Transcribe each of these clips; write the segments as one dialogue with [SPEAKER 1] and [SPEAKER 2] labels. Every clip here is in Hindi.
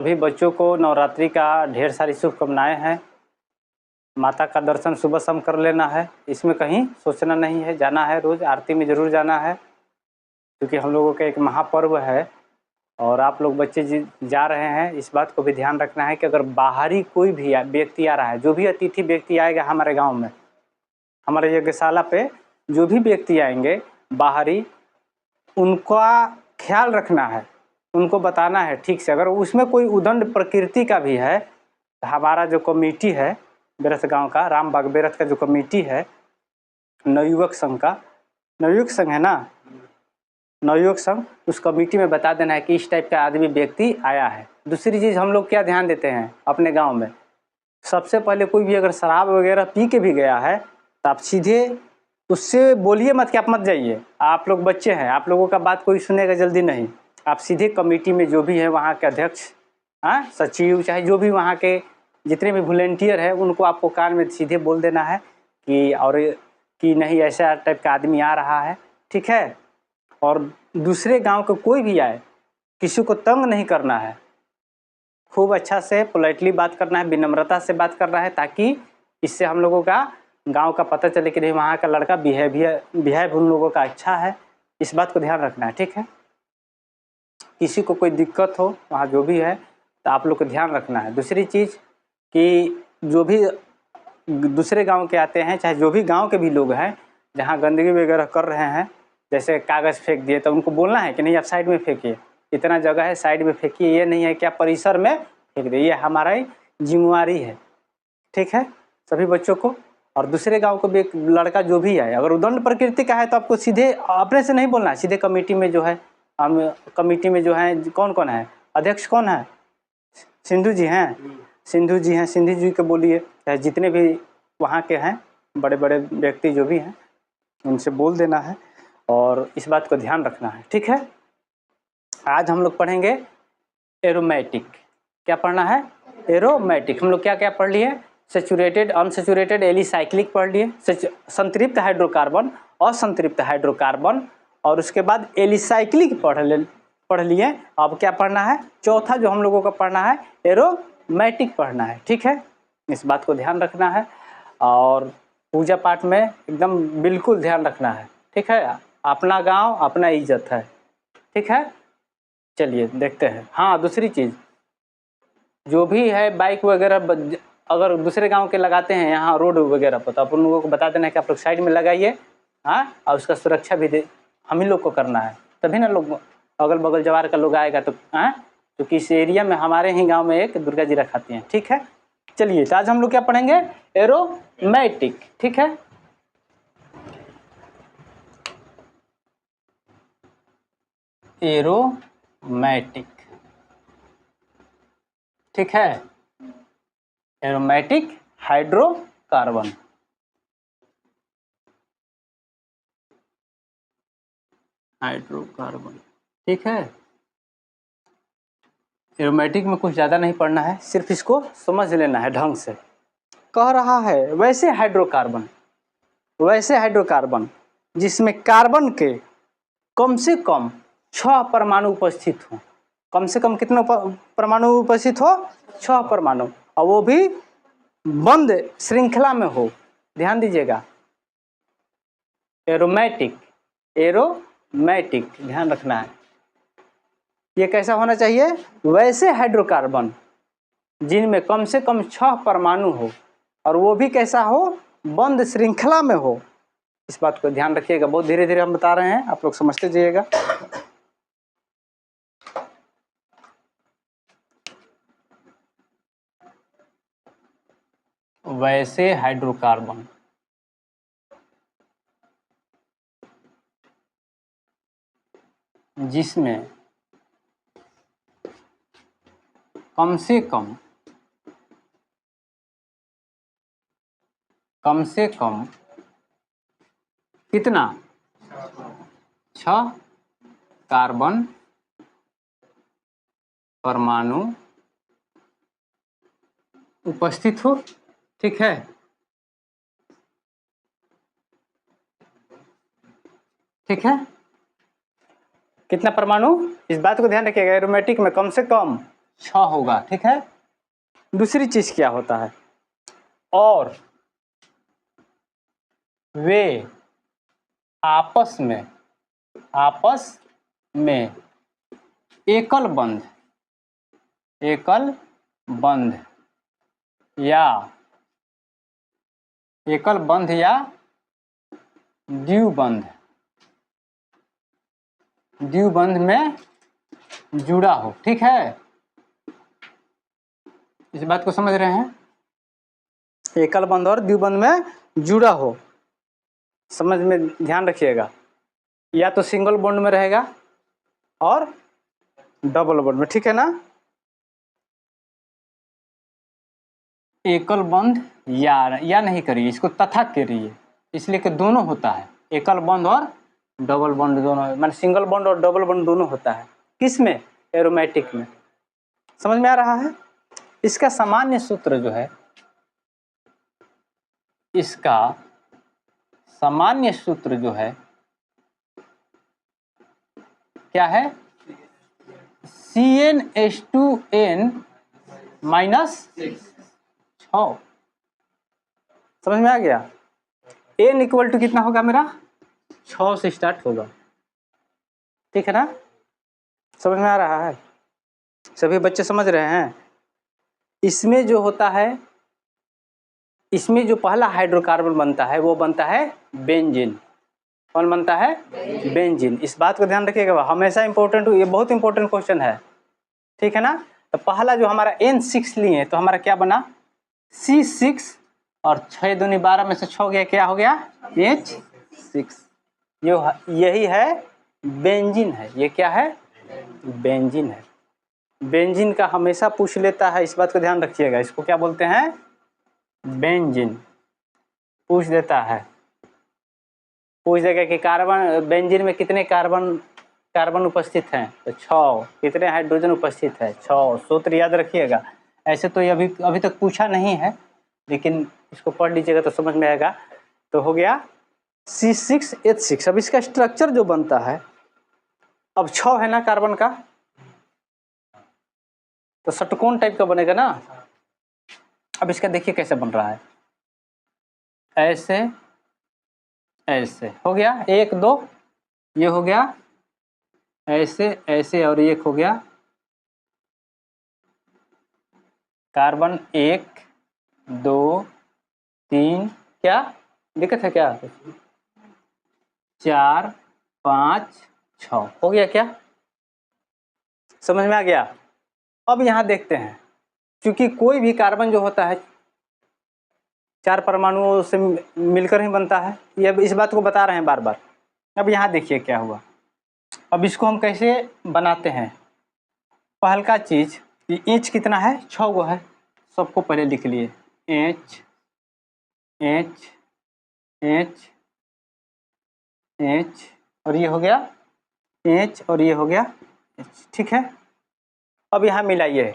[SPEAKER 1] सभी बच्चों को नवरात्रि का ढेर सारी शुभकामनाएं हैं। माता का दर्शन सुबह शाम कर लेना है, इसमें कहीं सोचना नहीं है, जाना है, रोज़ आरती में ज़रूर जाना है, क्योंकि हम लोगों का एक महापर्व है। और आप लोग बच्चे जा रहे हैं, इस बात को भी ध्यान रखना है कि अगर बाहरी कोई भी व्यक्ति आ रहा है, जो भी अतिथि व्यक्ति आएगा हमारे गाँव में, हमारे यज्ञशाला पे जो भी व्यक्ति आएंगे बाहरी, उनका ख्याल रखना है, उनको बताना है ठीक से। अगर उसमें कोई उदंड प्रकृति का भी है, हमारा जो कमेटी है बेरथ गांव का, रामबाग बेरथ का जो कमेटी है नवयुवक संघ का, नवयुवक संघ है ना, नवयुवक संघ, उस कमेटी में बता देना है कि इस टाइप का आदमी व्यक्ति आया है। दूसरी चीज़ हम लोग क्या ध्यान देते हैं अपने गांव में, सबसे पहले कोई भी अगर शराब वगैरह पी के भी गया है तो आप सीधे उससे बोलिए मत कि आप मत जाइए, आप लोग बच्चे हैं, आप लोगों का बात कोई सुनेगा जल्दी नहीं। आप सीधे कमेटी में जो भी है वहाँ के अध्यक्ष, सचिव, चाहे जो भी वहाँ के जितने भी वॉलंटियर है, उनको आपको कान में सीधे बोल देना है कि और कि नहीं ऐसा टाइप का आदमी आ रहा है, ठीक है। और दूसरे गांव के कोई भी आए, किसी को तंग नहीं करना है, खूब अच्छा से पोलाइटली बात करना है, विनम्रता से बात करना है, ताकि इससे हम लोगों का गांव का पता चले कि नहीं वहाँ का लड़का बिहेव उन लोगों का अच्छा है। इस बात को ध्यान रखना है, ठीक है। किसी को कोई दिक्कत हो वहाँ जो भी है तो आप लोग को ध्यान रखना है। दूसरी चीज़ कि जो भी दूसरे गांव के आते हैं, चाहे जो भी गांव के भी लोग हैं, जहाँ गंदगी वगैरह कर रहे हैं, जैसे कागज़ फेंक दिए, तो उनको बोलना है कि नहीं आप साइड में फेंकिए, इतना जगह है साइड में फेंकिए, ये नहीं है कि आप परिसर में फेंक दिए, ये हमारा ही जिम्मेवारी है, ठीक है सभी बच्चों को। और दूसरे गांव को भी एक लड़का जो भी है, अगर उदंड प्रकृति का है तो आपको सीधे अपने से नहीं बोलना है, सीधे कमेटी में जो है, हम कमेटी में जो है कौन कौन है, अध्यक्ष कौन है, सिंधु जी हैं, सिंधु जी हैं, सिंधु जी को बोलिए, चाहे जितने भी वहाँ के हैं बड़े बड़े व्यक्ति जो भी हैं उनसे बोल देना है, और इस बात को ध्यान रखना है, ठीक है। आज हम लोग पढ़ेंगे एरोमेटिक। क्या पढ़ना है? एरोमेटिक। हम लोग क्या क्या पढ़ लिए? सेचुरेटेड, अनसेचुरेटेड, एलिसाइक्लिक पढ़ लिए, संतृप्त हाइड्रोकार्बन, असंतृप्त हाइड्रोकार्बन, और उसके बाद एलिसाइक्लिक पढ़ लिए। अब क्या पढ़ना है? चौथा जो हम लोगों को पढ़ना है एरोमेटिक पढ़ना है, ठीक है। इस बात को ध्यान रखना है, और पूजा पाठ में एकदम बिल्कुल ध्यान रखना है, ठीक है। अपना गांव अपना इज्जत है, ठीक है। चलिए देखते हैं। हाँ, दूसरी चीज़ जो भी है बाइक वगैरह अगर दूसरे गांव के लगाते हैं यहाँ रोड वगैरह पर, तो आप उन लोगों को बता देना कि आप लोग साइड में लगाइए, हाँ, और उसका सुरक्षा भी हम ही लोग को करना है, तभी ना लोग अगल बगल जवार का लोग आएगा तो, हाँ, क्योंकि इस एरिया में हमारे ही गांव में एक दुर्गा जी रखाती हैं, ठीक है। चलिए तो आज हम लोग क्या पढ़ेंगे? एरोमेटिक, ठीक है। एरोमेटिक, ठीक है। एरोमेटिक हाइड्रोकार्बन, हाइड्रोकार्बन, ठीक है। एरोमेटिक में कुछ ज़्यादा नहीं पढ़ना है, सिर्फ इसको समझ लेना है ढंग से। कह रहा है वैसे हाइड्रोकार्बन जिसमें कार्बन के कम से कम 6 परमाणु उपस्थित हो। कम से कम कितने परमाणु उपस्थित हो? 6 परमाणु, और वो भी बंद श्रृंखला में हो। ध्यान दीजिएगा, एरोमेटिक, एरोमेटिक ध्यान रखना है। ये कैसा होना चाहिए? वैसे हाइड्रोकार्बन जिनमें कम से कम 6 परमाणु हो, और वो भी कैसा हो? बंद श्रृंखला में हो। इस बात को ध्यान रखिएगा, बहुत धीरे धीरे हम बता रहे हैं, आप लोग समझते जाइएगा। वैसे हाइड्रोकार्बन जिसमें कम से कम कितना? 6 कार्बन परमाणु उपस्थित हो, ठीक है। ठीक है, कितना परमाणु? इस बात को ध्यान रखिएगा, एरोमेटिक में कम से कम छ होगा, ठीक है। दूसरी चीज क्या होता है, और वे आपस में एकल बंध या द्विबंध में जुड़ा हो, ठीक है। इस बात को समझ रहे हैं, एकल बंध और द्विबंध में जुड़ा हो, समझ में ध्यान रखिएगा। या तो सिंगल बॉन्ड में रहेगा और डबल बॉन्ड में, ठीक है ना। एकल बंध या नहीं करिए, इसको तथा करिए, इसलिए कि दोनों होता है, एकल बंध और डबल बॉन्ड दोनों, माने सिंगल बॉन्ड और डबल बॉन्ड दोनों होता है। किस में, एरोमेटिक में। समझ में आ रहा है। इसका सामान्य सूत्र जो है, इसका सामान्य सूत्र जो है क्या है, CnH2n -6। समझ में आ गया। n इक्वल टू कितना होगा मेरा, 6 से स्टार्ट होगा, ठीक है ना। समझ में आ रहा है, सभी बच्चे समझ रहे हैं। इसमें जो होता है, इसमें जो पहला हाइड्रोकार्बन बनता है वो बनता है बेंजीन। कौन बनता है, बेंजीन। इस बात को ध्यान रखिएगा, हमेशा इंपॉर्टेंट, ये बहुत इंपॉर्टेंट क्वेश्चन है, ठीक है ना। तो पहला जो हमारा N6 लिए तो हमारा क्या बना, C6, और 6 दूनी 12 में से 6 गया, क्या हो गया, H6। यही है बेंजीन है, ये क्या है, बेंजीन है। बेंजीन का हमेशा पूछ लेता है, इस बात को ध्यान रखिएगा। इसको क्या बोलते हैं, बेंजीन। पूछ देता है, पूछ देगा कि कार्बन, बेंजीन में कितने कार्बन उपस्थित हैं, तो 6। कितने हाइड्रोजन उपस्थित है, 6। सूत्र याद रखिएगा। ऐसे तो ये अभी तक पूछा नहीं है, लेकिन इसको पढ़ लीजिएगा तो समझ में आएगा। तो हो गया C6H6। अब इसका स्ट्रक्चर जो बनता है, अब 6 है ना कार्बन का, तो षटकोण टाइप का बनेगा ना। अब इसका देखिए कैसे बन रहा है, ऐसे ऐसे हो गया, 1 2, ये हो गया ऐसे ऐसे, और एक हो गया कार्बन 1 2 3, क्या दिक्कत है, क्या 4 5 6 हो गया, क्या समझ में आ गया। अब यहाँ देखते हैं, क्योंकि कोई भी कार्बन जो होता है 4 परमाणुओं से मिलकर ही बनता है, ये इस बात को बता रहे हैं बार बार। अब यहाँ देखिए क्या हुआ। अब इसको हम कैसे बनाते हैं, पहला चीज, इंच कितना है, 6 गो है, सबको पहले लिख लिए, H H H H, और ये हो गया H, और ये हो गया H, ठीक है। अब यहाँ मिलाइए,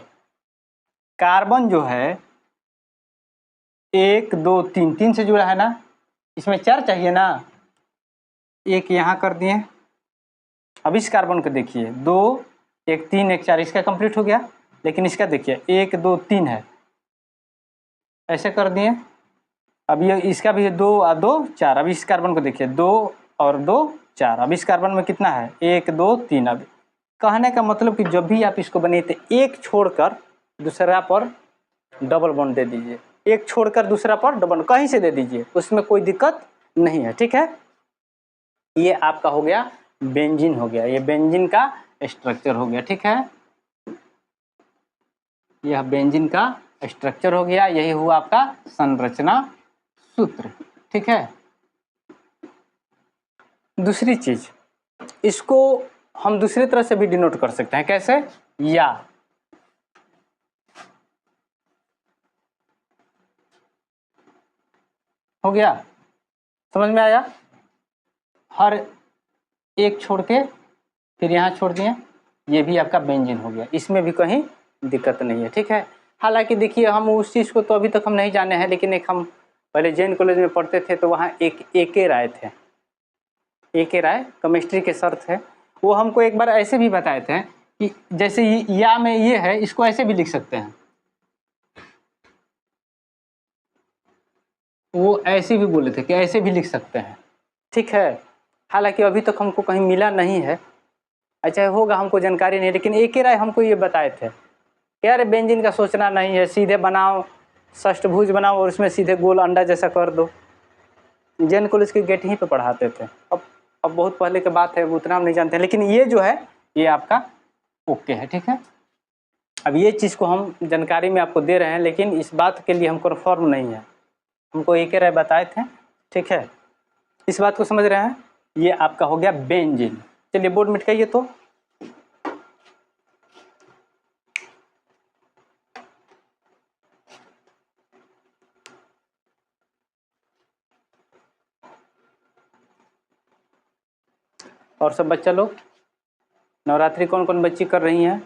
[SPEAKER 1] कार्बन जो है 1 2 3, 3 से जुड़ा है ना, इसमें 4 चाहिए ना, 1 यहाँ कर दिए। अब इस कार्बन को देखिए, 2 1 3 1 4, इसका कंप्लीट हो गया। लेकिन इसका देखिए 1 2 3 है, ऐसे कर दिए। अब ये इसका भी 2 और 2 4। अब इस कार्बन को देखिए, 2 और 2 4। अब इस कार्बन में कितना है, 1 2 3। अब कहने का मतलब कि जब भी आप इसको बनाइए तो एक छोड़कर दूसरा पर डबल बॉन्ड दे दीजिए, एक छोड़कर दूसरा पर डबल, कहीं से दे दीजिए, उसमें कोई दिक्कत नहीं है, ठीक है। ये आपका हो गया बेंजीन, हो गया, ये बेंजीन का स्ट्रक्चर हो गया, ठीक है। यह बेंजीन का स्ट्रक्चर हो गया, यही हुआ आपका संरचना सूत्र, ठीक है। दूसरी चीज, इसको हम दूसरी तरह से भी डिनोट कर सकते हैं, कैसे, या हो गया, समझ में आया। हर एक छोड़ के फिर यहाँ छोड़ दिए, ये भी आपका बेंजीन हो गया, इसमें भी कहीं दिक्कत नहीं है, ठीक है। हालांकि देखिए, हम उस चीज़ को तो अभी तक हम नहीं जाने हैं, लेकिन एक हम पहले जैन कॉलेज में पढ़ते थे तो वहाँ एक राय थे, एक राय केमिस्ट्री के सर थे, वो हमको एक बार ऐसे भी बताए थे कि जैसे या में ये है, इसको ऐसे भी लिख सकते हैं, वो ऐसे भी बोले थे कि ऐसे भी लिख सकते हैं, ठीक है। हालांकि अभी तक हमको कहीं मिला नहीं है, अच्छा होगा, हमको जानकारी नहीं, लेकिन एक ही राय हमको ये बताए थे कि यार बेंजीन का सोचना नहीं है, सीधे बनाओ, षष्ठभुज बनाओ और उसमें सीधे गोल अंडा जैसा कर दो। जैन कॉलेज के गेट ही पे पढ़ाते थे। अब बहुत पहले की बात है, उतना हम नहीं जानते, लेकिन ये जो है ये आपका ओके है, ठीक है। अब ये चीज़ को हम जानकारी में आपको दे रहे हैं, लेकिन इस बात के लिए हम कन्फर्म नहीं है, हमको एक ही राय बताए थे, ठीक है। इस बात को समझ रहे हैं। ये आपका हो गया बेंजीन। चलिए बोर्ड मिटाइए तो। और सब बच्चा लोग, नवरात्रि कौन कौन बच्ची कर रही हैं?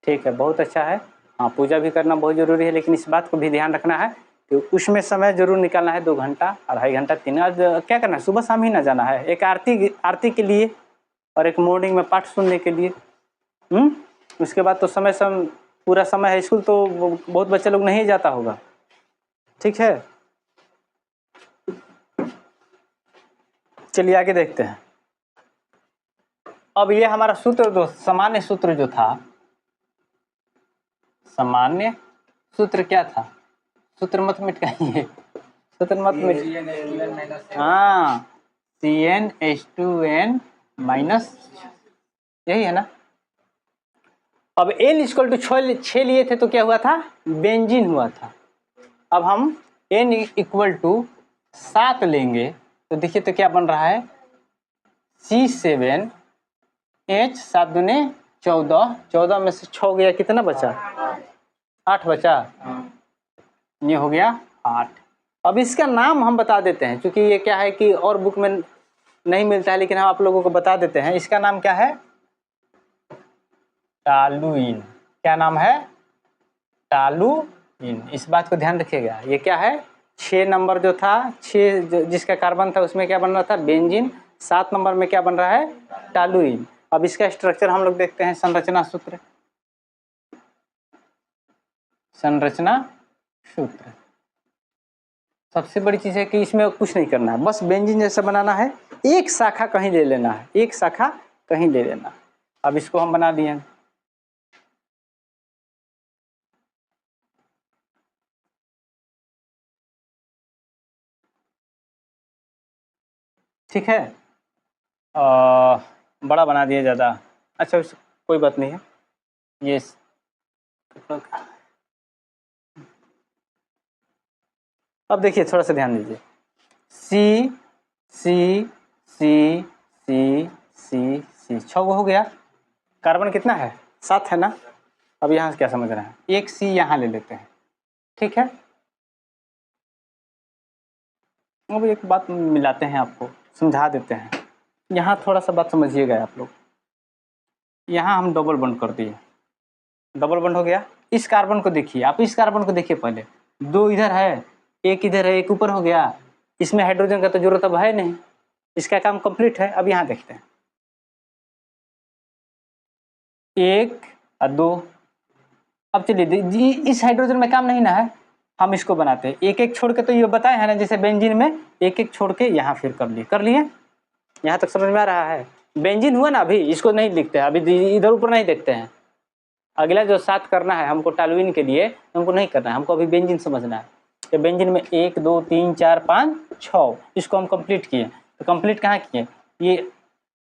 [SPEAKER 1] ठीक है, बहुत अच्छा है। हाँ, पूजा भी करना बहुत ज़रूरी है, लेकिन इस बात को भी ध्यान रखना है कि उसमें समय जरूर निकालना है, 2 घंटा, 2.5 घंटा, 3। आज क्या करना है, सुबह शाम ही ना जाना है, एक आरती के लिए और एक मॉर्निंग में पाठ सुनने के लिए। उसके बाद तो समय पूरा समय है, स्कूल तो बहुत बच्चे लोग नहीं जाता होगा, ठीक है। चलिए आगे देखते हैं। अब ये हमारा सूत्र, जो सामान्य सूत्र जो था, सामान्य सूत्र क्या था? सूत्र मत मिटाइए, सूत्र मत मिट, हाँ, CnH2n माइनस, यही है ना। अब n = 6 लिए थे तो क्या हुआ था? बेंजीन हुआ था। अब हम n = 7 लेंगे तो देखिए तो क्या बन रहा है, C7H, 7 दूने 14, 14 में से 6 गया, कितना बचा? 8 बचा, ये हो गया 8। अब इसका नाम हम बता देते हैं, क्योंकि ये क्या है कि और बुक में नहीं मिलता है, लेकिन हम आप लोगों को बता देते हैं। इसका नाम क्या है? टालुइन। क्या नाम है? टालुइन। इस बात को ध्यान रखिएगा। ये क्या है? 6 नंबर जो था, 6 जिसका कार्बन था उसमें क्या बन रहा था? बेंजीन। 7 नंबर में क्या बन रहा है? टालुइन। अब इसका स्ट्रक्चर हम लोग देखते हैं, संरचना सूत्र। संरचना सूत्र सबसे बड़ी चीज है कि इसमें कुछ नहीं करना है, बस बेंजीन जैसा बनाना है, एक शाखा कहीं ले लेना है, एक शाखा कहीं ले लेना। अब इसको हम बना दिए, ठीक है। बड़ा बना दिया ज़्यादा, अच्छा कोई बात नहीं है। ये अब देखिए, थोड़ा सा ध्यान दीजिए। सी सी सी सी सी सी 6 हो गया। कार्बन कितना है? 7 है ना। अब यहाँ से क्या समझ रहे हैं? एक सी यहाँ ले लेते हैं, ठीक है। अब एक बात मिलाते हैं, आपको समझा देते हैं। यहाँ थोड़ा सा बात समझिएगा आप लोग। यहाँ हम डबल बॉन्ड कर दिए, डबल बॉन्ड हो गया। इस कार्बन को देखिए, आप इस कार्बन को देखिए पहले, 2 इधर है, एक इधर है, एक ऊपर हो गया। इसमें हाइड्रोजन का तो जरूरत अब है नहीं, इसका काम कंप्लीट है। अब यहाँ देखते हैं, 1 और 2। अब चलिए, इस हाइड्रोजन में काम नहीं ना है, हम इसको बनाते हैं एक एक छोड़ के। तो ये बताए हैं ना, जैसे बेंजीन में एक एक छोड़ के यहाँ फिर कर लिए। यहाँ तक समझ में आ रहा है? बेंजीन हुआ ना, अभी इसको नहीं लिखते हैं, अभी इधर ऊपर नहीं देखते हैं। अगला जो 7 करना है हमको टालुइन के लिए, हमको नहीं करना है, हमको अभी बेंजीन समझना है। तो बेंजीन में 1 2 3 4 5 6, इसको हम कंप्लीट किए। तो कंप्लीट कहाँ किए? ये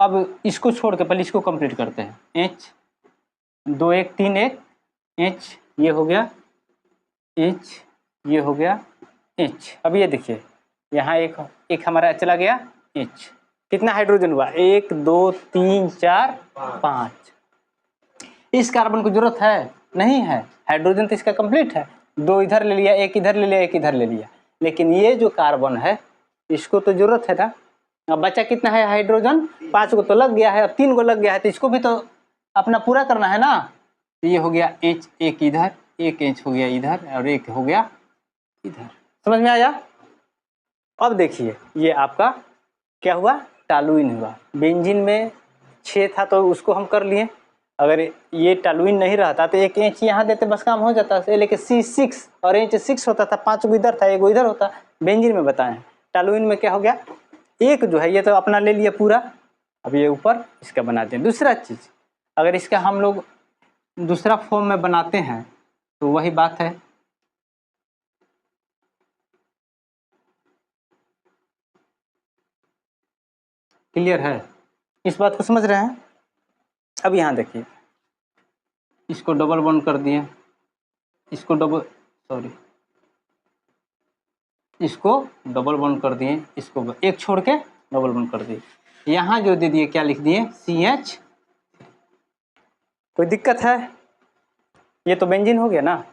[SPEAKER 1] अब इसको छोड़ के पहले इसको कंप्लीट करते हैं। H 2 1 3 1 H, ये हो गया H, ये हो गया H। अब ये देखिए, यहाँ एक हमारा चला गया H। कितना हाइड्रोजन हुआ? 1 2 3 4 5। इस कार्बन को जरूरत है नहीं है, हाइड्रोजन तो इसका कंप्लीट है। 2 इधर ले लिया, 1 इधर ले लिया, 1 इधर ले लिया। लेकिन ये जो कार्बन है इसको तो जरूरत है ना। अब बचा कितना है हाइड्रोजन? 5 को तो लग गया है, अब 3 को लग गया है, तो इसको भी तो अपना पूरा करना है ना। तो ये हो गया H, एक इधर, एक H हो गया इधर, और एक हो गया इधर। समझ में आया? अब देखिए, ये आपका क्या हुआ? टालुइन हुआ। बेंजीन में 6 था तो उसको हम कर लिए। अगर ये टॉलुइन नहीं रहता तो एक इंच यहाँ देते बस काम हो जाता है, लेकिन C6 और H6 होता था, 5 गो इधर था, एक इधर होता। बेंजीन में बताएं, टॉलुइन में क्या हो गया, एक जो है ये तो अपना ले लिया पूरा, अब ये ऊपर इसका बनाते हैं। दूसरा चीज़, अगर इसका हम लोग दूसरा फॉर्म में बनाते हैं तो वही बात है, क्लियर है, इस बात को समझ रहे हैं। अब यहाँ देखिए, इसको डबल बॉन्ड कर दिए, इसको इसको डबल बॉन्ड कर दिए, इसको एक छोड़ के डबल बॉन्ड कर दिए, यहाँ जो दे दिए क्या लिख दिए, CH। कोई दिक्कत है, ये तो बेंजीन हो गया ना,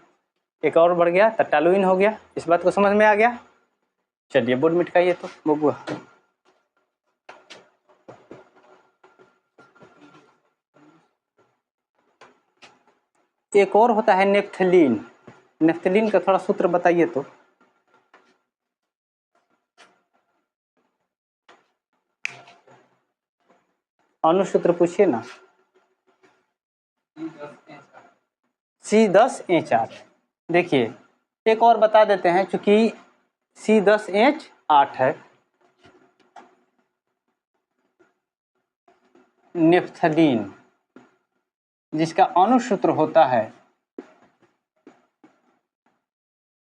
[SPEAKER 1] एक और बढ़ गया तो टॉलुइन हो गया। इस बात को समझ में आ गया। चलिए बोर्ड मिटकाइए तो बबुआ। एक और होता है नेफ्थलीन, नेफ्थलीन का थोड़ा सूत्र बताइए तो। अनुसूत्र पूछिए ना। C10H8। देखिए एक और बता देते हैं, चूंकि C10H8 है, नेफ्थलीन जिसका अनुसूत्र होता है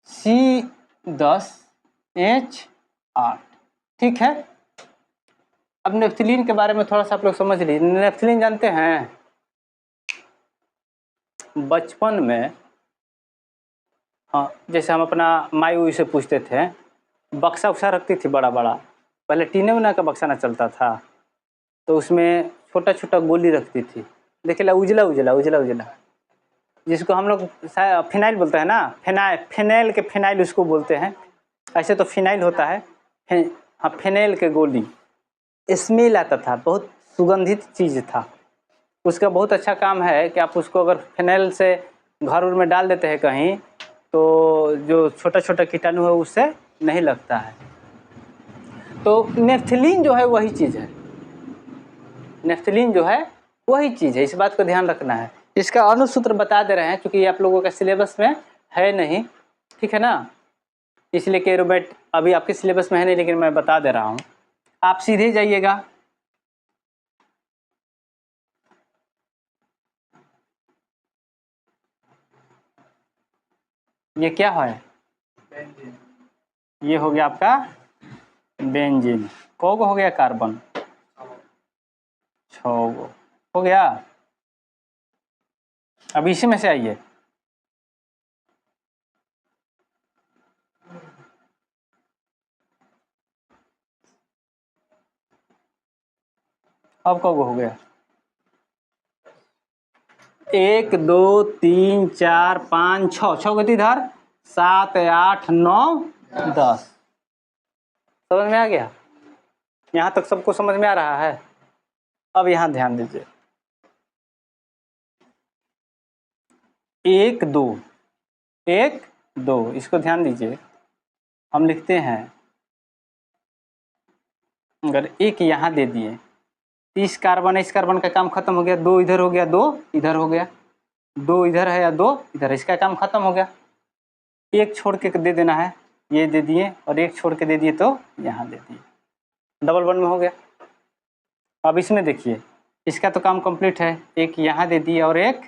[SPEAKER 1] C10H8। ठीक है, अब नेफ्थलीन के बारे में थोड़ा सा आप लोग समझ लीजिए। नेफ्थलीन जानते हैं, बचपन में, हाँ, जैसे हम अपना माई से पूछते थे, बक्सा उक्सा रखती थी बड़ा बड़ा, पहले टीने उना का बक्सा ना चलता था, तो उसमें छोटा छोटा गोली रखती थी, देखिए उजला उजला उजला उजला, जिसको हम लोग फिनाइल बोलते हैं ना, फिनाइल के फिनाइल उसको बोलते हैं, ऐसे तो फिनाइल होता है, हाँ फिनाइल के गोली, स्मेल आता था, बहुत सुगंधित चीज़ था। उसका बहुत अच्छा काम है कि आप उसको अगर फिनाइल से घर उर में डाल देते हैं कहीं, तो जो छोटा छोटा कीटाणु है उससे नहीं लगता है। तो नेफ्थलीन जो है वही चीज़ है, नेफ्थलीन जो है वही चीज़ है, इस बात को ध्यान रखना है। इसका अनुसूत्र बता दे रहे हैं, क्योंकि आप लोगों का सिलेबस में है नहीं, ठीक है ना, इसलिए केरोमेट अभी आपके सिलेबस में है नहीं, लेकिन मैं बता दे रहा हूँ, आप सीधे जाइएगा। ये क्या है, ये हो गया आपका बेंजीन। कौगो हो गया कार्बन, 6 गो हो गया। अब इसी में से आइए, अब कौगो हो गया, 1 2 3 4 5 6, 6 गति इधर, 7 8 9 10। समझ में आ गया, यहाँ तक सबको समझ में आ रहा है। अब यहाँ ध्यान दीजिए, 1 2 1 2, इसको ध्यान दीजिए। हम लिखते हैं, अगर एक यहाँ दे दिए, इस कार्बन है, इस कार्बन का काम खत्म हो गया, 2 इधर हो गया, 2 इधर हो गया, 2 इधर है या 2 इधर, इसका काम खत्म हो गया। एक छोड़ के दे देना है, ये दे दिए, और एक छोड़ के दे दिए तो यहाँ दे दिए, डबल बॉन्ड में हो गया। अब इसमें देखिए, इसका तो काम कंप्लीट है, एक यहाँ दे दिए और एक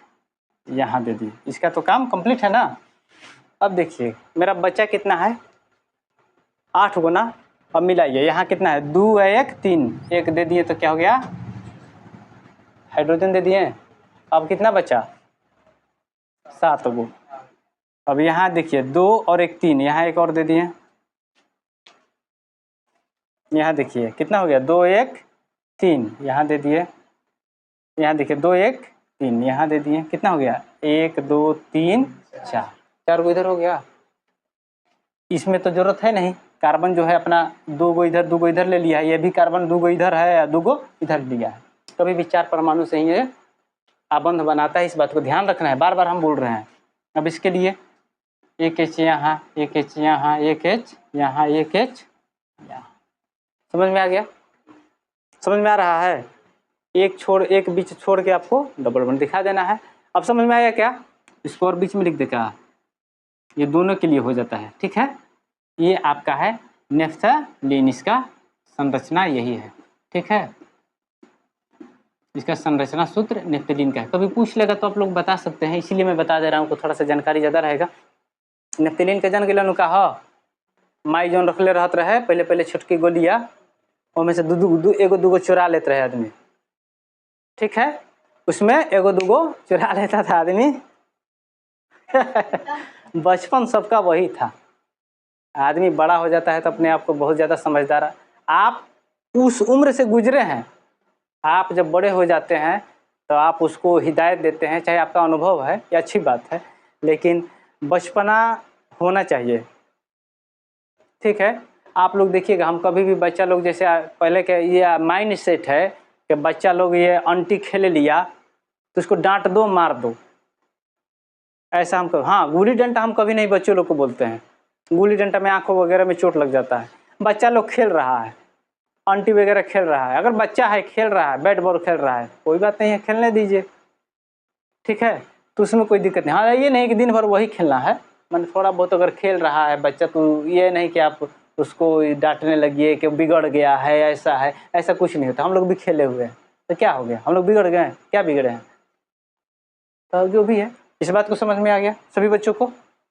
[SPEAKER 1] यहाँ दे दिए, इसका तो काम कंप्लीट है ना। अब देखिए मेरा बच्चा कितना है, 8 गुना। अब मिलाइए, यहाँ कितना है, 2 है 1 3, एक दे दिए तो क्या हो गया, हाइड्रोजन दे दिए। अब कितना बचा, 7 गो। अब यहाँ देखिए 2 और 1 3, यहाँ एक और दे दिए, यहाँ देखिए कितना हो गया, 2 1 3, यहाँ दे दिए, यहाँ देखिए 2 1 3, यहाँ दे दिए, कितना हो गया, 1 2 3 4, 4 गो इधर हो गया। इसमें तो जरूरत है नहीं, कार्बन जो है अपना 2 गो इधर 2 गो इधर ले लिया है, ये भी कार्बन 2 गो इधर है या 2 गो इधर लिया है, कभी भी 4 परमाणु से ही ये आबंध बनाता है, इस बात को ध्यान रखना है, बार बार हम बोल रहे हैं। अब इसके लिए 1 H यहाँ, 1 H यहाँ, 1 H यहाँ, 1 H यहाँ। समझ में आ गया, समझ में आ रहा है। एक बीच छोड़ के आपको डबल बॉन्ड दिखा देना है। अब समझ में आया क्या? इसको और बीच में लिख देगा, ये दोनों के लिए हो जाता है। ठीक है, ये आपका है नेफ्थलीन, इसका संरचना यही है। ठीक है, इसका संरचना सूत्र नेफ्थलीन का है। कभी पूछ लेगा तो आप लोग बता सकते हैं, इसीलिए मैं बता दे रहा हूँ को थोड़ा सा जानकारी ज़्यादा रहेगा। नेफ्थलीन के जान गेलन का ह माई जौन रखले रहत रहे पहले छोटकी गोलिया, उनमें से एगो दूगो चुरा लेते रहे आदमी। ठीक है, उसमें एगो दूगो चुरा लेता था आदमी। बचपन सबका वही था। आदमी बड़ा हो जाता है तो अपने आप को बहुत ज़्यादा समझदार, आप उस उम्र से गुजरे हैं, आप जब बड़े हो जाते हैं तो आप उसको हिदायत देते हैं, चाहे आपका अनुभव है, ये अच्छी बात है, लेकिन बचपना होना चाहिए। ठीक है, आप लोग देखिएगा, हम कभी भी बच्चा लोग जैसे पहले के ये माइंड सेट है कि बच्चा लोग ये अंटी खेल लिया तो उसको डांट दो मार दो, ऐसा हम कभी, हाँ गुल्ली डंडा हम कभी नहीं बच्चों लोग को बोलते हैं। गुल्ली डंडा में आंखों वगैरह में चोट लग जाता है। बच्चा लोग खेल रहा है, अंटी वगैरह खेल रहा है, अगर बच्चा है खेल रहा है, बैट बॉल खेल रहा है, कोई बात नहीं है, खेलने दीजिए। ठीक है, तो उसमें कोई दिक्कत नहीं। हाँ, ये नहीं कि दिन भर वही खेलना है, मैंने थोड़ा बहुत अगर खेल रहा है बच्चा तो ये नहीं कि आप उसको डांटने लगिए कि बिगड़ गया है, ऐसा है, ऐसा कुछ नहीं होता। हम लोग भी खेले हुए हैं तो क्या हो गया, हम लोग बिगड़ गए हैं, क्या बिगड़े हैं? तो जो भी है, इस बात को समझ में आ गया सभी बच्चों को?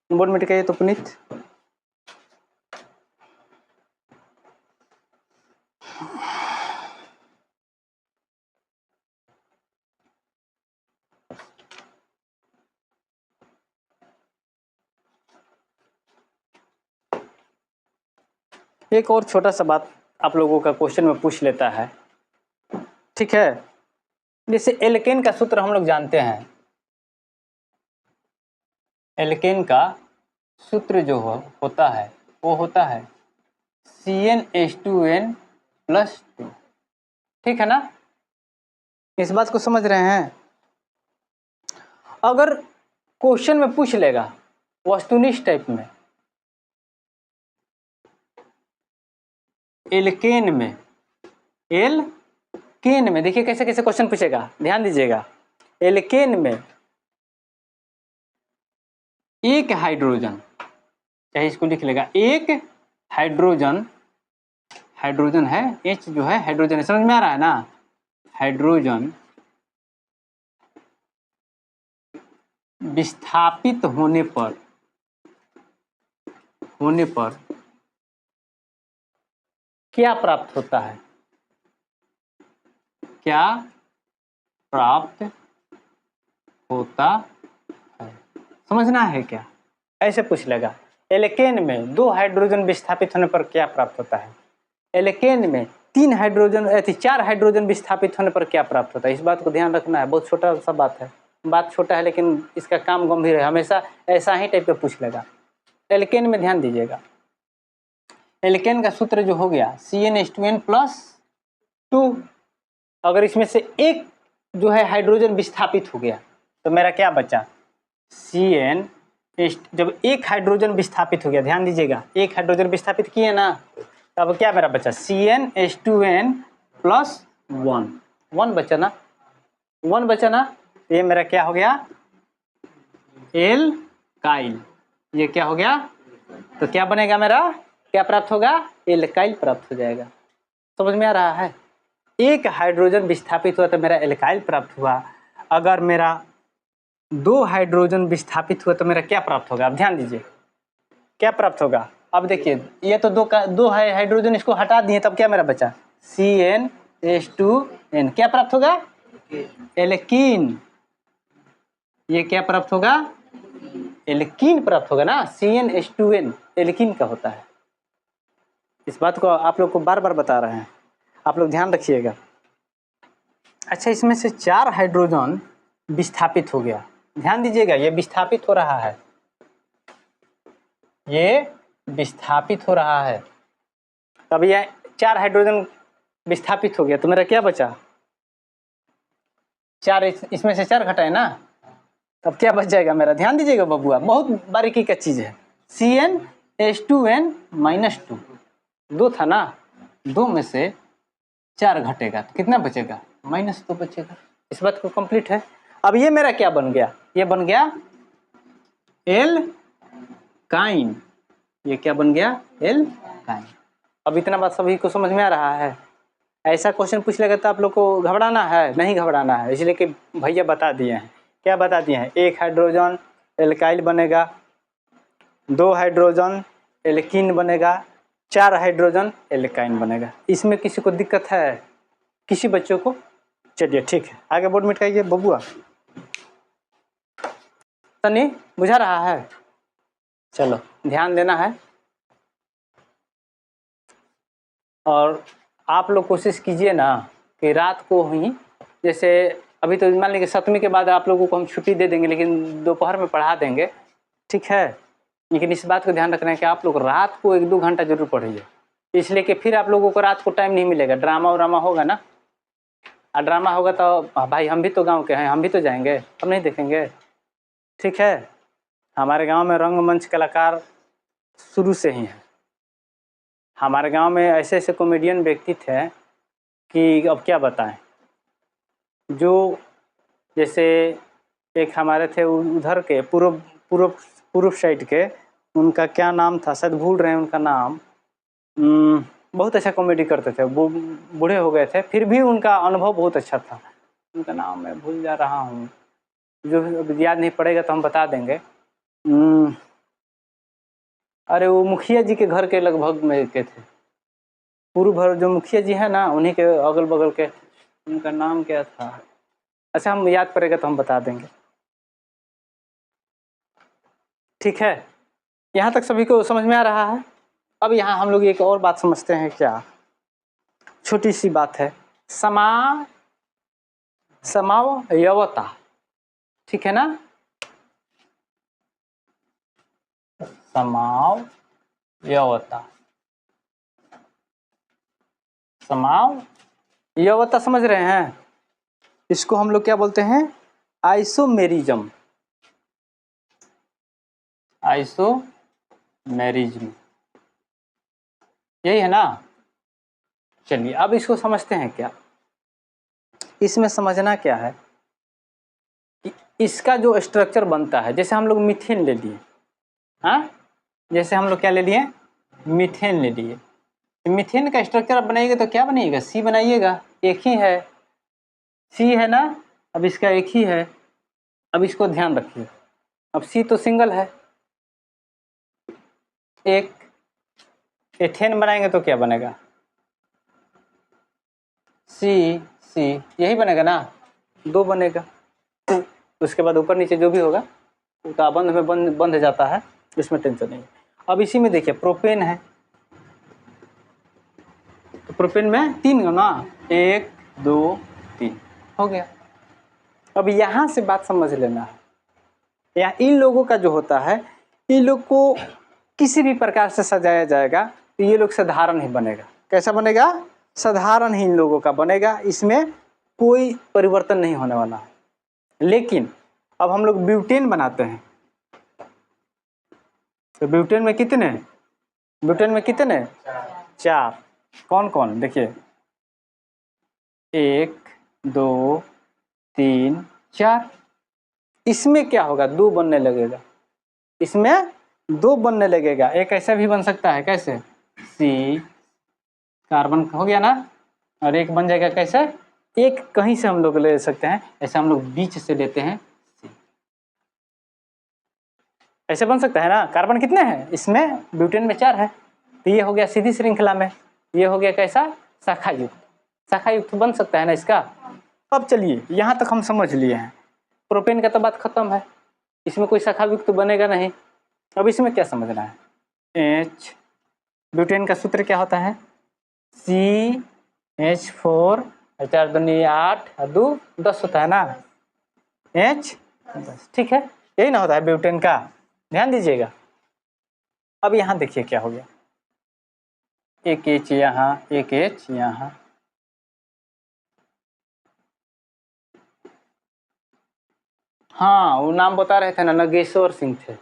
[SPEAKER 1] बोर्ड में टिकाइए तो पुनीत। एक और छोटा सा बात आप लोगों का क्वेश्चन में पूछ लेता है। ठीक है, जैसे एल्केन का सूत्र हम लोग जानते हैं, एल्केन का सूत्र जो होता है वो होता है CnH2n+2। ठीक है ना, इस बात को समझ रहे हैं? अगर क्वेश्चन में पूछ लेगा वस्तुनिष्ठ टाइप में, एल्केन में देखिए कैसे कैसे क्वेश्चन पूछेगा, ध्यान दीजिएगा। एल्केन में एक हाइड्रोजन, चाहे इसको लिख लेगा, एक हाइड्रोजन है, H जो है हाइड्रोजन, समझ में आ रहा है ना? हाइड्रोजन विस्थापित होने पर क्या प्राप्त होता है? क्या प्राप्त होता है, समझना है क्या? ऐसे पूछ लेगा। एल्केन में 2 हाइड्रोजन विस्थापित होने पर क्या प्राप्त होता है? एल्केन में 4 हाइड्रोजन विस्थापित होने पर क्या प्राप्त होता है? इस बात को ध्यान रखना है, बहुत छोटा सा बात है, बात छोटा है लेकिन इसका काम गंभीर है, हमेशा ऐसा ही टाइप का पूछ लेगा। एल्केन में ध्यान दीजिएगा, एल्केन का सूत्र जो हो गया CnH2n+2। अगर इसमें से एक जो है हाइड्रोजन विस्थापित हो गया तो मेरा क्या बचा? जब एक हाइड्रोजन विस्थापित हो गया, ध्यान दीजिएगा, एक हाइड्रोजन विस्थापित किए ना, तब क्या मेरा बचा? CnH2n+1, 1 बचा ना, 1 बचा ना, ये मेरा क्या हो गया? एल्काइल। ये क्या हो गया? तो क्या बनेगा मेरा? क्या प्राप्त होगा? एल्काइल प्राप्त हो जाएगा। समझ में आ रहा है? एक हाइड्रोजन विस्थापित हुआ तो मेरा एल्काइल प्राप्त हुआ। अगर मेरा 2 हाइड्रोजन विस्थापित हुआ तो मेरा क्या प्राप्त होगा? अब ध्यान दीजिए, क्या प्राप्त होगा? अब देखिए, ये तो 2 हाइड्रोजन इसको हटा दिए, तब क्या मेरा बचा? CnH2n। क्या प्राप्त होगा? एल्कीन। ये क्या प्राप्त होगा? एल्कीन प्राप्त होगा ना, CnH2n एल्कीन का होता है। इस बात को आप लोग को बार बार बता रहे हैं, आप लोग ध्यान रखिएगा। अच्छा, इसमें से 4 हाइड्रोजन विस्थापित हो गया, ध्यान दीजिएगा, ये विस्थापित हो रहा है, ये विस्थापित हो रहा है। तब ये 4 हाइड्रोजन विस्थापित हो गया तो मेरा क्या बचा? 4, इसमें से 4 घटाए ना, तब क्या बच जाएगा मेरा? ध्यान दीजिएगा बबुआ, बहुत बारीकी का चीज है। CnH2n-2, 2 था ना, 2 में से 4 घटेगा तो कितना बचेगा? माइनस 2 बचेगा। इस बात को कंप्लीट है। अब ये मेरा क्या बन गया, ये बन गया एल्काइन। ये क्या बन गया, एल्काइन। अब इतना बात सभी को समझ में आ रहा है। ऐसा क्वेश्चन पूछ लेगा तो आप लोग को घबराना है, नहीं घबराना है, इसलिए कि भैया बता दिए हैं। क्या बता दिए हैं, 1 हाइड्रोजन एल्काइल बनेगा, 2 हाइड्रोजन एल्कीन बनेगा, 4 हाइड्रोजन एल्काइन बनेगा। इसमें किसी को दिक्कत है, किसी बच्चों को? चलिए ठीक है, आगे बोर्ड मिटाइए बबुआ। सनी बुझा रहा है? चलो ध्यान देना है। और आप लोग कोशिश कीजिए ना कि रात को ही, जैसे अभी तो मान लीजिए 7वीं के बाद आप लोगों को हम छुट्टी दे देंगे, लेकिन दोपहर में पढ़ा देंगे, ठीक है। लेकिन इस बात को ध्यान रखना है कि आप लोग रात को 1-2 घंटा जरूर पढ़िए, इसलिए कि फिर आप लोगों को रात को टाइम नहीं मिलेगा। ड्रामा व्रामा होगा ना, और ड्रामा होगा तो भाई हम भी तो गाँव के हैं, हम भी तो जाएंगे, हम नहीं देखेंगे, ठीक है। हमारे गाँव में रंगमंच कलाकार शुरू से ही हैं। हमारे गांव में ऐसे ऐसे कॉमेडियन व्यक्ति थे कि अब क्या बताएं। जो जैसे एक हमारे थे उधर के पूर्व साइड के, उनका क्या नाम था, शायद भूल रहे हैं उनका नाम। बहुत अच्छा कॉमेडी करते थे, वो बूढ़े हो गए थे, फिर भी उनका अनुभव बहुत अच्छा था। उनका नाम मैं भूल जा रहा हूँ, जो याद नहीं पड़ेगा तो हम बता देंगे। अरे वो मुखिया जी के घर के लगभग में के थे, पूर्व भर जो मुखिया जी है ना, उन्हीं के अगल बगल के। उनका नाम क्या था, अच्छा हम याद पड़ेगा तो हम बता देंगे, ठीक है। यहाँ तक सभी को समझ में आ रहा है। अब यहाँ हम लोग एक और बात समझते हैं, क्या छोटी सी बात है, समावयवता, ठीक है ना। समावयवता, समावयवता समझ रहे हैं? इसको हम लोग क्या बोलते हैं, आइसोमेरिज्म। आइसोमेरिज्म यही है ना। चलिए अब इसको समझते हैं। क्या इसमें समझना क्या है कि इसका जो स्ट्रक्चर बनता है, जैसे हम लोग मीथेन ले लिए, हाँ, जैसे हम लोग क्या ले लिए, मीथेन ले लिए। मीथेन का स्ट्रक्चर आप बनाइएगा तो क्या बनिएगा, सी बनाइएगा, एक ही है, सी है ना। अब इसका एक ही है। अब इसको ध्यान रखिए, अब सी तो सिंगल है, एक एथेन बनाएंगे तो क्या बनेगा, सी सी, यही बनेगा ना, 2 बनेगा। उसके बाद ऊपर नीचे जो भी होगा उसका बंध में बंध जाता है, इसमें टेंशन नहीं। अब इसी में देखिए प्रोपेन है, तो प्रोपेन में 3 ना, 1 2 3 हो गया। अब यहाँ से बात समझ लेना है, यहाँ इन लोगों का जो होता है, इन लोग को किसी भी प्रकार से सजाया जाएगा तो ये लोग साधारण ही बनेगा। कैसा बनेगा, साधारण ही इन लोगों का बनेगा, इसमें कोई परिवर्तन नहीं होने वाला है। लेकिन अब हम लोग ब्यूटेन बनाते हैं, तो ब्यूटेन में कितने, ब्यूटेन में कितने, 4। कौन कौन, देखिए 1 2 3 4। इसमें क्या होगा, 2 बनने लगेगा, इसमें 2 बनने लगेगा। एक ऐसा भी बन सकता है, कैसे, सी कार्बन हो गया ना, और एक बन जाएगा कैसे, एक कहीं से हम लोग ले सकते हैं, ऐसे हम लोग बीच से लेते हैं सी, ऐसे बन सकता है ना। कार्बन कितने हैं इसमें, ब्यूटेन में 4 है, तो ये हो गया सीधी श्रृंखला में, ये हो गया कैसा, शाखा युक्त, शाखा युक्त बन सकता है ना इसका। अब चलिए यहाँ तक हम समझ लिए हैं, प्रोपेन का तो बात खत्म है, इसमें कोई शाखा युक्त बनेगा नहीं। अब इसमें क्या समझना है, H, ब्यूटेन का सूत्र क्या होता है, CH4, 4 दूनी 8 और 2 10 होता है ना, H 10, ठीक है, यही ना होता है ब्यूटेन का, ध्यान दीजिएगा। अब यहाँ देखिए क्या हो गया, एक H यहाँ, एक H यहाँ, हाँ वो नाम बता रहे थे ना, नागेश्वर सिंह थे,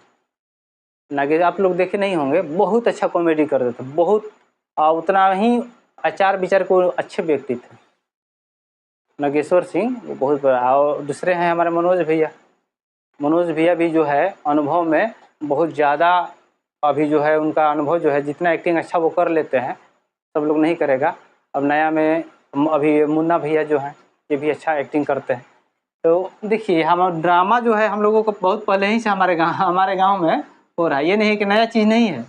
[SPEAKER 1] नागेश, आप लोग देखे नहीं होंगे, बहुत अच्छा कॉमेडी करते थे, बहुत, उतना ही आचार विचार को अच्छे व्यक्ति थे। नागेश्वर सिंह वो बहुत बड़ा, और दूसरे हैं हमारे मनोज भैया। मनोज भैया भी जो है अनुभव में बहुत ज़्यादा, अभी जो है उनका अनुभव जो है, जितना एक्टिंग अच्छा वो कर लेते हैं सब लोग नहीं करेगा। अब नया में अभी मुन्ना भैया जो हैं ये भी अच्छा एक्टिंग करते हैं। तो देखिए हम ड्रामा जो है हम लोगों को बहुत पहले ही से हमारे गाँव में हो रहा है, ये नहीं कि नया चीज़ नहीं है।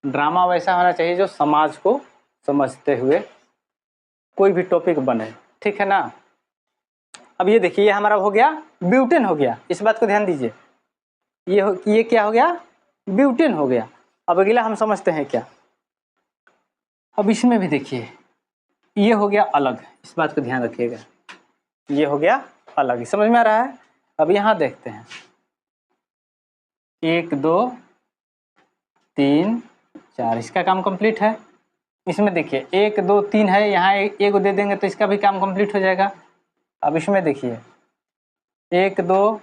[SPEAKER 1] ड्रामा वैसा होना चाहिए जो समाज को समझते हुए कोई भी टॉपिक बने, ठीक है ना। अब ये देखिए, ये हमारा हो गया ब्यूटेन हो गया, इस बात को ध्यान दीजिए। ये क्या हो गया, ब्यूटेन हो गया। अब अगला हम समझते हैं क्या। अब इसमें भी देखिए ये हो गया अलग, इस बात को ध्यान रखिएगा, ये हो गया अलग, समझ में आ रहा है। अब यहाँ देखते हैं 1 2 3 4, इसका काम कंप्लीट है। इसमें देखिए 1 2 3 है, यहाँ एक दे देंगे तो इसका भी काम कंप्लीट हो जाएगा। अब इसमें देखिए 1 2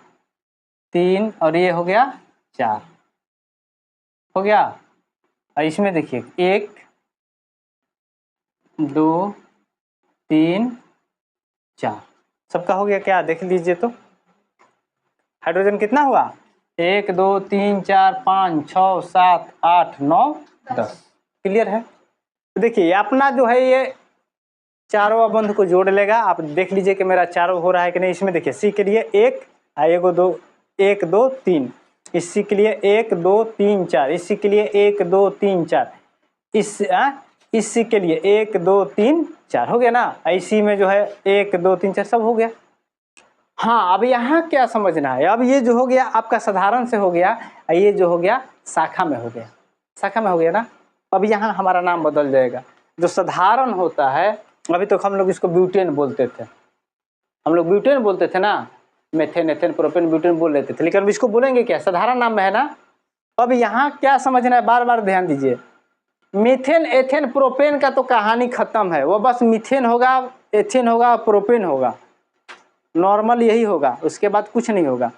[SPEAKER 1] 3 और ये हो गया 4, हो गया। और इसमें देखिए 1 2 3 4, सबका हो गया क्या, देख लीजिए तो। हाइड्रोजन कितना हुआ, 1 2 3 4 5 6 7 8 9 10, क्लियर है। तो देखिए अपना जो है ये चारों बंध को जोड़ लेगा। आप देख लीजिए कि मेरा चारों हो रहा है कि नहीं। इसमें देखिए सी के लिए 1 2 1 2 3, इस सी के लिए 1 2 3 4, इसी के लिए 1 2 3 4, इस सी के लिए 1 2 3 4, हो गया ना। इसी में जो है 1 2 3 4 सब हो गया। हाँ, अब यहाँ क्या समझना है, अब ये जो हो गया आपका साधारण से हो गया, ये जो हो गया शाखा में हो गया, शाखा में हो गया ना। अब यहाँ हमारा नाम बदल जाएगा। जो साधारण होता है, अभी तो हम लोग इसको ब्यूटेन बोलते थे, हम लोग ब्यूटेन बोलते थे ना, मेथेन एथेन प्रोपेन ब्यूटेन बोल लेते थे, लेकिन अब इसको बोलेंगे क्या, साधारण नाम में है ना। अब यहाँ क्या समझना है, बार बार ध्यान दीजिए। मीथेन एथेन प्रोपेन का तो कहानी खत्म है, वो बस मीथेन होगा, एथेन होगा, प्रोपेन होगा, नॉर्मल यही होगा, उसके बाद कुछ नहीं होगा।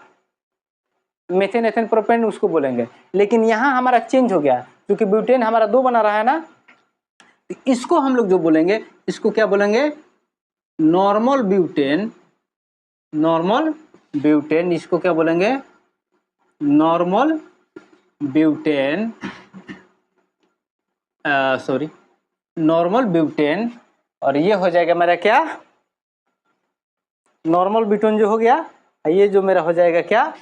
[SPEAKER 1] मेथेन एथेन प्रोपेन उसको बोलेंगे। लेकिन यहाँ हमारा चेंज हो गया, क्योंकि ब्यूटेन हमारा 2 बना रहा है ना, तो इसको हम लोग जो बोलेंगे, इसको क्या बोलेंगे, नॉर्मल ब्यूटेन। नॉर्मल ब्यूटेन, इसको क्या बोलेंगे, normal butane, sorry normal butane. और ये हो जाएगा मेरा क्या, नॉर्मल ब्यूटेन जो हो गया, ये जो मेरा हो जाएगा क्या,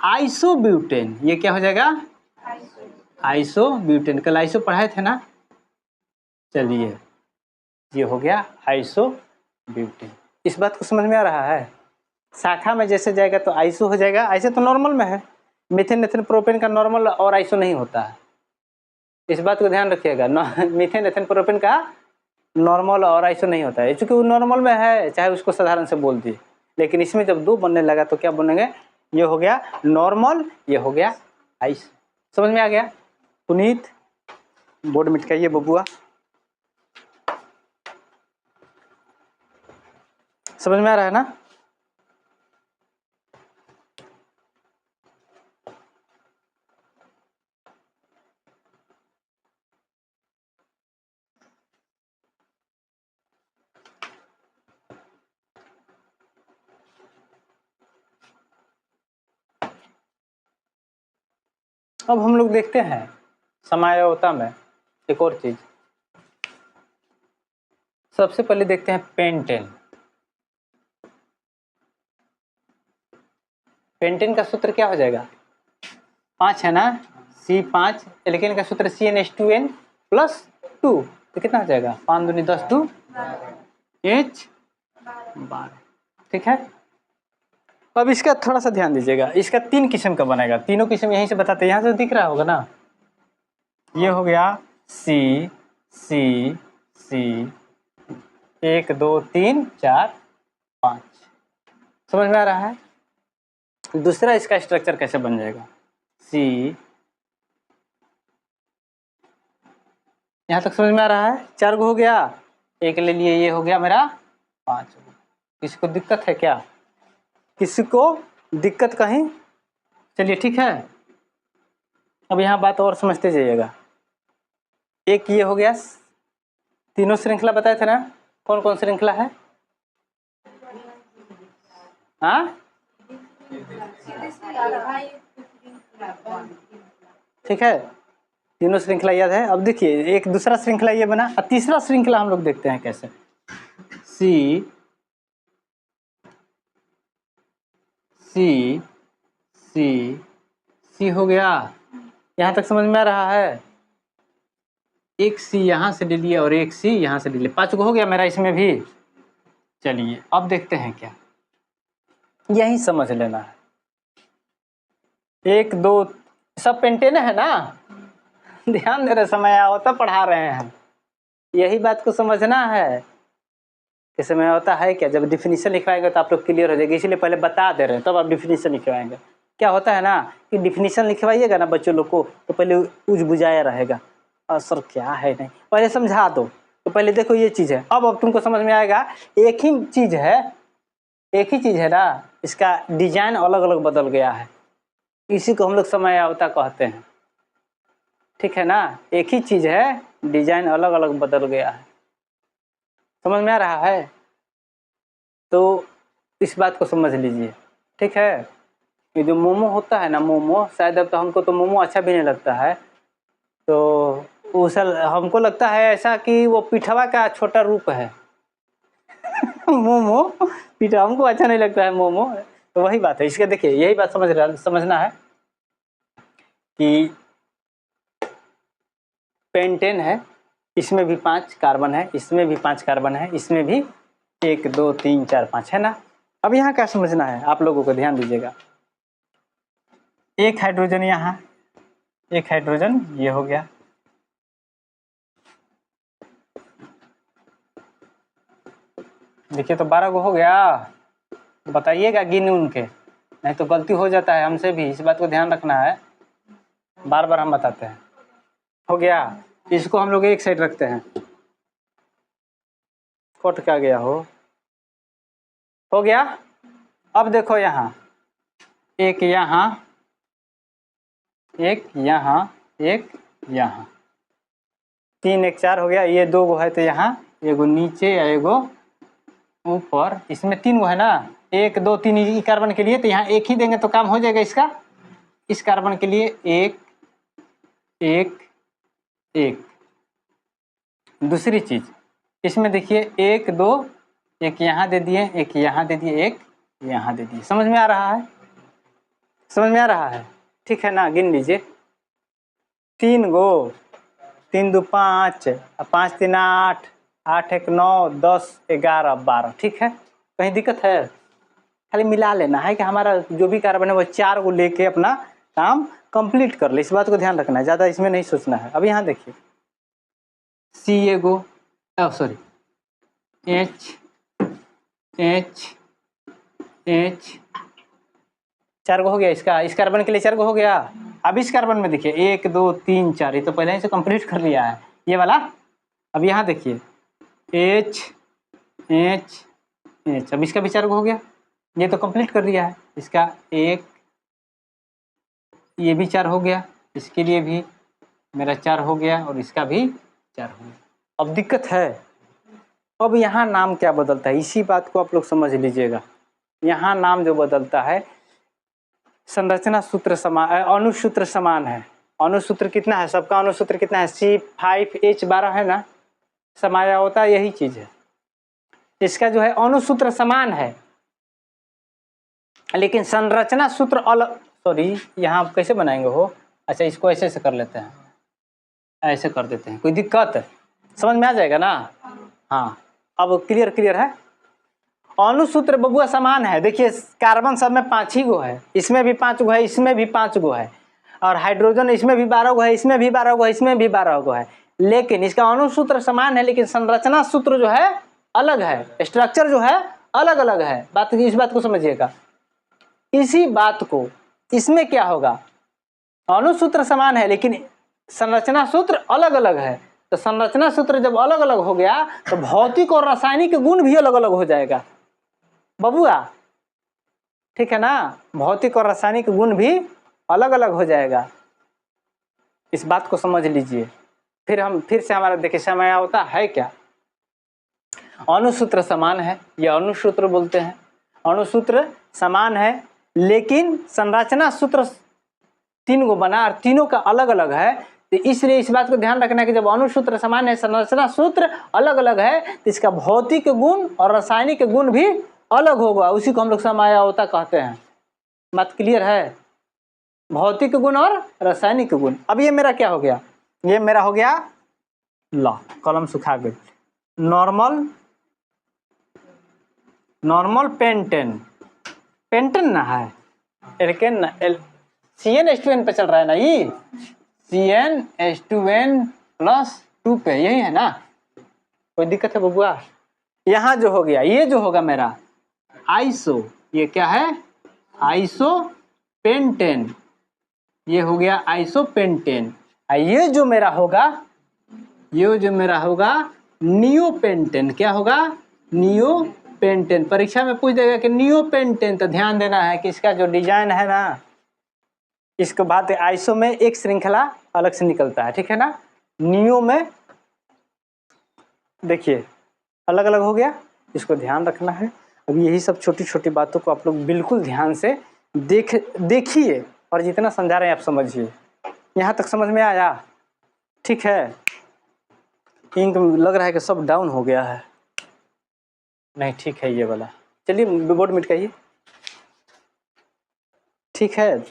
[SPEAKER 1] आइसोब्यूटेन। ये क्या हो जाएगा, आइसोब्यूटेन। कल आइसो पढ़ाए थे ना, चलिए ये हो गया आइसोब्यूटेन। इस बात को समझ में आ रहा है। शाखा में जैसे जाएगा तो आइसो हो जाएगा, ऐसे तो नॉर्मल में है, मीथेन एथेन प्रोपेन का नॉर्मल और आइसो नहीं होता है, इस बात को ध्यान रखिएगा। मीथेन एथेन प्रोपेन का नॉर्मल और आइसो नहीं होता है, चूंकि वो नॉर्मल में है, चाहे उसको साधारण से बोल दिए। लेकिन इसमें जब 2 बनने लगा तो क्या बनेंगे, ये हो गया नॉर्मल, ये हो गया आइसो। समझ में आ गया। पुनीत बोर्ड मिटकाइए बबुआ, समझ में आ रहा है ना। अब हम लोग देखते हैं समायोता में एक और चीज। सबसे पहले देखते हैं पेंटेन। पेंटेन का सूत्र क्या हो जाएगा, 5 है ना, C5, एल्केन का सूत्र CnH2n + 2, तो कितना हो जाएगा, 5 दूनी 10 2 H12, ठीक है। अब इसका थोड़ा सा ध्यान दीजिएगा, इसका 3 किस्म का बनेगा, तीनों किस्म यहीं से बताते हैं, यहाँ से दिख रहा होगा ना। ये हो गया C C C 1 2 3 4 5, समझ में आ रहा है। दूसरा इसका स्ट्रक्चर कैसे बन जाएगा, C, यहाँ तक समझ में आ रहा है। 4 गो हो गया, एक ले लिए, ये हो गया मेरा 5 गो। किसी को दिक्कत है क्या, किसी को दिक्कत कहीं, चलिए ठीक है। अब यहाँ बात और समझते जाइएगा। एक ये हो गया, तीनों श्रृंखला बताए थे ना, कौन कौन श्रृंखला है? हाँ ठीक है, तीनों श्रृंखला याद है। अब देखिए एक दूसरा श्रृंखला ये बना, और तीसरा श्रृंखला हम लोग देखते हैं कैसे। सी सी सी सी हो गया, यहाँ तक समझ में आ रहा है? एक सी यहाँ से ले लिए और एक सी यहाँ से ले लिए, 5 को हो गया मेरा इसमें भी। चलिए अब देखते हैं क्या, यही समझ लेना है। 1 2 सब पेंटेन है ना, ध्यान दे रहे, समय आवता पढ़ा रहे हैं, यही बात को समझना है कि समय होता है क्या। जब डिफिनीशन लिखवाएंगे तो आप लोग क्लियर हो जाएगी, इसलिए पहले बता दे रहे हैं तब आप डिफिनीशन लिखवाएंगे। क्या होता है ना कि डिफिनीशन लिखवाइएगा ना बच्चों लोग को तो पहले उज बुझाया रहेगा, और सर क्या है नहीं, पहले समझा दो। तो पहले देखो ये चीज़ है, अब तुमको समझ में आएगा। एक ही चीज़ है ना, इसका डिजाइन अलग अलग बदल गया है, इसी को हम लोग समय आवता कहते हैं, ठीक है ना। एक ही चीज़ है, डिजाइन अलग अलग बदल गया है, समझ में आ रहा है? तो इस बात को समझ लीजिए, ठीक है। ये जो मोमो होता है ना, मोमो, शायद अब तो हमको तो मोमो अच्छा भी नहीं लगता है, तो उस हमको लगता है ऐसा कि वो पिठवा का छोटा रूप है मोमो पिठा, हमको अच्छा नहीं लगता है मोमो। तो वही बात है इसके, देखिए यही बात समझना है कि पेंटेन है, इसमें भी 5 कार्बन है, इसमें भी 5 कार्बन है, इसमें भी 1 2 3 4 5 है ना। अब यहाँ क्या समझना है आप लोगों को, ध्यान दीजिएगा। एक हाइड्रोजन यहाँ, एक हाइड्रोजन ये हो गया, देखिए तो 12 को हो गया। बताइएगा गिन उनके, नहीं तो गलती हो जाता है हमसे भी, इस बात को ध्यान रखना है, बार बार हम बताते हैं। हो गया, इसको हम लोग एक साइड रखते हैं, कट क्या गया हो गया। अब देखो यहाँ, एक यहाँ, एक यहाँ, एक यहाँ, 3 1 4 हो गया। ये 2 गो है तो यहाँ एगो नीचे या एगो ऊपर, इसमें 3 गो है ना, 1 2 3 कार्बन के लिए, तो यहाँ एक ही देंगे तो काम हो जाएगा इसका। इस कार्बन के लिए 1 1 1। दूसरी चीज इसमें देखिए 1 2, एक यहाँ दे दिए, एक यहाँ दे दिए, एक यहाँ दे दिए, समझ में आ रहा है? समझ में आ रहा है, ठीक है ना। गिन लीजिए, 3 गो, 3 2 5, 5 3 8, 8 1 9 10 11 12, ठीक है। कहीं दिक्कत है? खाली मिला लेना है कि हमारा जो भी कार्बन है वो 4 को लेके अपना काम कंप्लीट कर ले, इस बात को ध्यान रखना है, ज़्यादा इसमें नहीं सोचना है। अब यहाँ देखिए सी एगो, सॉरी एच एच एच, 4 गो हो गया इसका, इस कार्बन के लिए 4 गो हो गया। अब इस कार्बन में देखिए 1 2 3 4, ये तो पहले ही से कंप्लीट कर लिया है ये वाला। अब यहाँ देखिए एच एच एच, अब इसका भी 4 गो हो गया, ये तो कंप्लीट कर लिया है। इसका 1, ये भी 4 हो गया, इसके लिए भी मेरा 4 हो गया, और इसका भी 4 हो गया। अब दिक्कत है, अब यहाँ नाम क्या बदलता है, इसी बात को आप लोग समझ लीजिएगा। यहाँ नाम जो बदलता है, संरचना सूत्र समान, अणुसूत्र समान है। अणुसूत्र कितना है, सबका अणुसूत्र कितना है, C5H12 है ना, समाया होता है, यही चीज है। इसका जो है अणुसूत्र समान है, लेकिन संरचना सूत्र अलग। सॉरी, यहाँ कैसे बनाएंगे हो, अच्छा इसको ऐसे कर लेते हैं, ऐसे कर देते हैं, कोई दिक्कत? समझ में आ जाएगा ना। हाँ अब क्लियर है। अणुसूत्र बबुआ समान है, देखिए कार्बन सब में 5 ही गो है, इसमें भी 5 गो है, इसमें भी 5 गो है, और हाइड्रोजन इसमें भी 12 गो है, इसमें भी 12 गो है, इसमें भी 12 गो है, लेकिन इसका अणुसूत्र समान है, लेकिन संरचना सूत्र जो है अलग है, स्ट्रक्चर जो है अलग अलग है। इस बात को समझिएगा। इसी बात को इसमें क्या होगा, अणुसूत्र समान है लेकिन संरचना सूत्र अलग अलग है, तो संरचना सूत्र जब अलग अलग हो गया तो भौतिक और रासायनिक गुण भी अलग अलग हो जाएगा बबुआ, ठीक है ना। भौतिक और रासायनिक गुण भी अलग अलग हो जाएगा, इस बात को समझ लीजिए। फिर से हमारा देखिए समय होता है क्या, अणुसूत्र समान है, ये अणुसूत्र बोलते हैं। अणुसूत्र समान है लेकिन संरचना सूत्र 3 गो बना और तीनों का अलग अलग है, तो इसलिए इस बात को ध्यान रखना कि जब अणुसूत्र समान है, संरचना सूत्र अलग अलग है, तो इसका भौतिक गुण और रासायनिक गुण भी अलग होगा। उसी को हम लोग समयावता कहते हैं। बात क्लियर है? भौतिक गुण और रासायनिक गुण। अब ये मेरा क्या हो गया? ये मेरा हो गया ला, कलम सुखा गई। नॉर्मल पेंटेन, पेंटेन ना है, एल्केन ना, CnH2n पे चल रहा है ना, ये CnH2n+2 पे, यही है ना? कोई दिक्कत है बबुआ? यहाँ जो हो गया, ये जो होगा मेरा आइसो, ये क्या है? आइसोपेंटेन, ये हो गया आइसोपेंटेन। ये जो मेरा होगा, ये जो मेरा होगा नियोपेंटेन। क्या होगा? नियोपेंटेन। परीक्षा में पूछ देगा कि नियोपेंटेन, तो ध्यान देना है कि इसका जो डिजाइन है ना, इसके बाद आइसो में एक श्रृंखला अलग से निकलता है, ठीक है ना? नियो में देखिए अलग अलग हो गया, इसको ध्यान रखना है। अब यही सब छोटी छोटी बातों को आप लोग बिल्कुल ध्यान से देखिए और जितना समझा रहे हैं आप समझिए। यहाँ तक समझ में आया? ठीक है। इंक लग रहा है कि सब डाउन हो गया है। नहीं ठीक है ये वाला। चलिए बोर्ड मिटाइए। ठीक है।